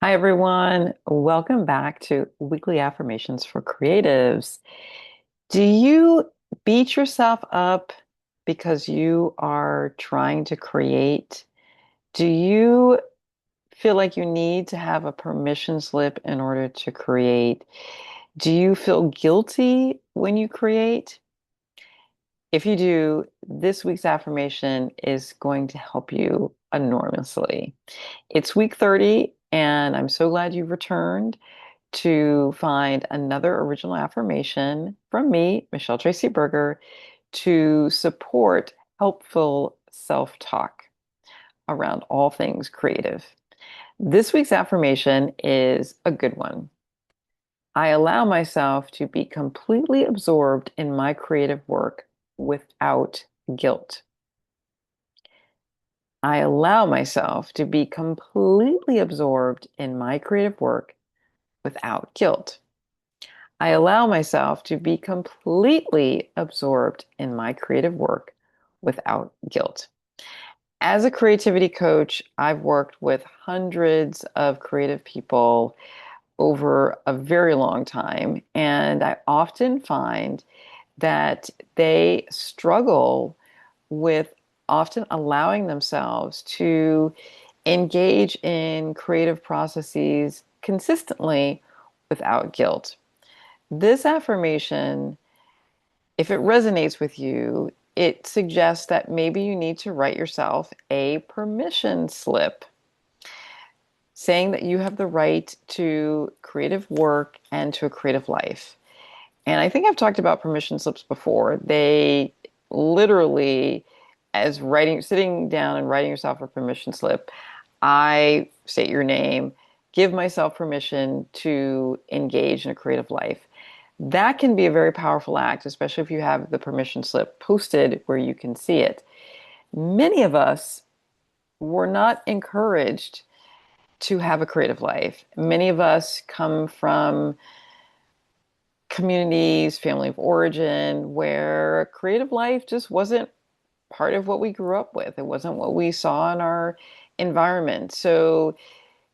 Hi, everyone. Welcome back to Weekly Affirmations for Creatives. Do you beat yourself up because you are trying to create? Do you feel like you need to have a permission slip in order to create? Do you feel guilty when you create? If you do, this week's affirmation is going to help you enormously. It's week 30, and I'm so glad you've returned to find another original affirmation from me, Michelle Tracy Berger, to support helpful self-talk around all things creative. This week's affirmation is a good one. I allow myself to be completely absorbed in my creative work without guilt. I allow myself to be completely absorbed in my creative work without guilt. I allow myself to be completely absorbed in my creative work without guilt. As a creativity coach, I've worked with hundreds of creative people over a very long time, and I often find that they struggle with often allowing themselves to engage in creative processes consistently without guilt. This affirmation, if it resonates with you, it suggests that maybe you need to write yourself a permission slip saying that you have the right to creative work and to a creative life. And I think I've talked about permission slips before. They literally, as writing, sitting down and writing yourself a permission slip, I state your name, give myself permission to engage in a creative life. That can be a very powerful act, especially if you have the permission slip posted where you can see it. Many of us were not encouraged to have a creative life. Many of us come from communities, family of origin, where creative life just wasn't part of what we grew up with. It wasn't what we saw in our environment. So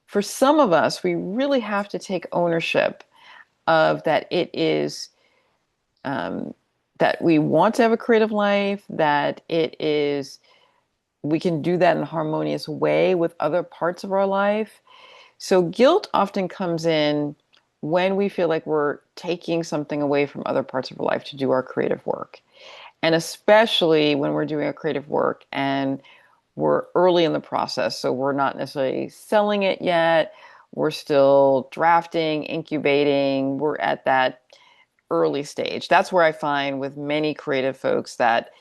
for some of us, we really have to take ownership of that it is um, that we want to have a creative life, that it is, we can do that in a harmonious way with other parts of our life. So guilt often comes in when we feel like we're taking something away from other parts of our life to do our creative work. And especially when we're doing our creative work and we're early in the process. So we're not necessarily selling it yet. We're still drafting, incubating. We're at that early stage. That's where I find with many creative folks that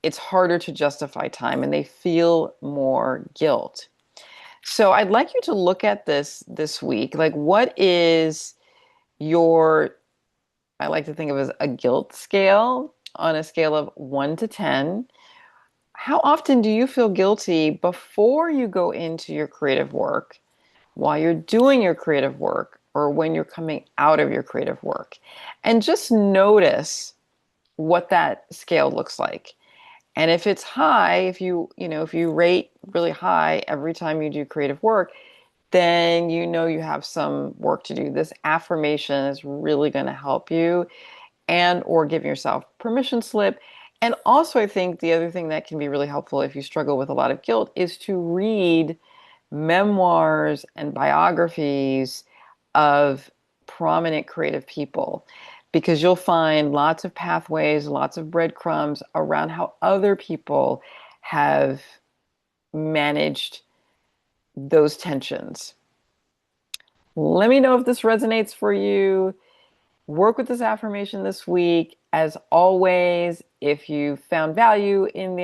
it's harder to justify time and they feel more guilt. So I'd like you to look at this week. Like, what is your, I like to think of as a guilt scale on a scale of 1 to 10. How often do you feel guilty before you go into your creative work, while you're doing your creative work, or when you're coming out of your creative work? And just notice what that scale looks like. And if it's high, if you rate really high every time you do creative work, then you know you have some work to do. This affirmation is really going to help you and or giving yourself permission slip. And also I think the other thing that can be really helpful if you struggle with a lot of guilt is to read memoirs and biographies of prominent creative people because you'll find lots of pathways, lots of breadcrumbs around how other people have managed those tensions. Let me know if this resonates for you. Work with this affirmation this week. As always, if you found value in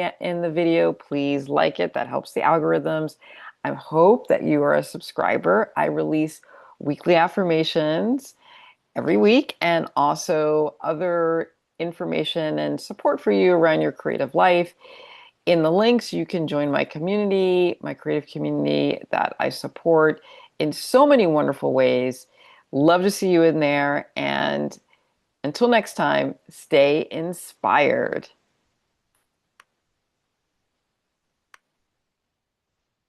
the video, please like it. That helps the algorithms. I hope that you are a subscriber. I release weekly affirmations every week and also other information and support for you around your creative life. In the links, you can join my community, my creative community that I support in so many wonderful ways. Love to see you in there. And until next time, stay inspired.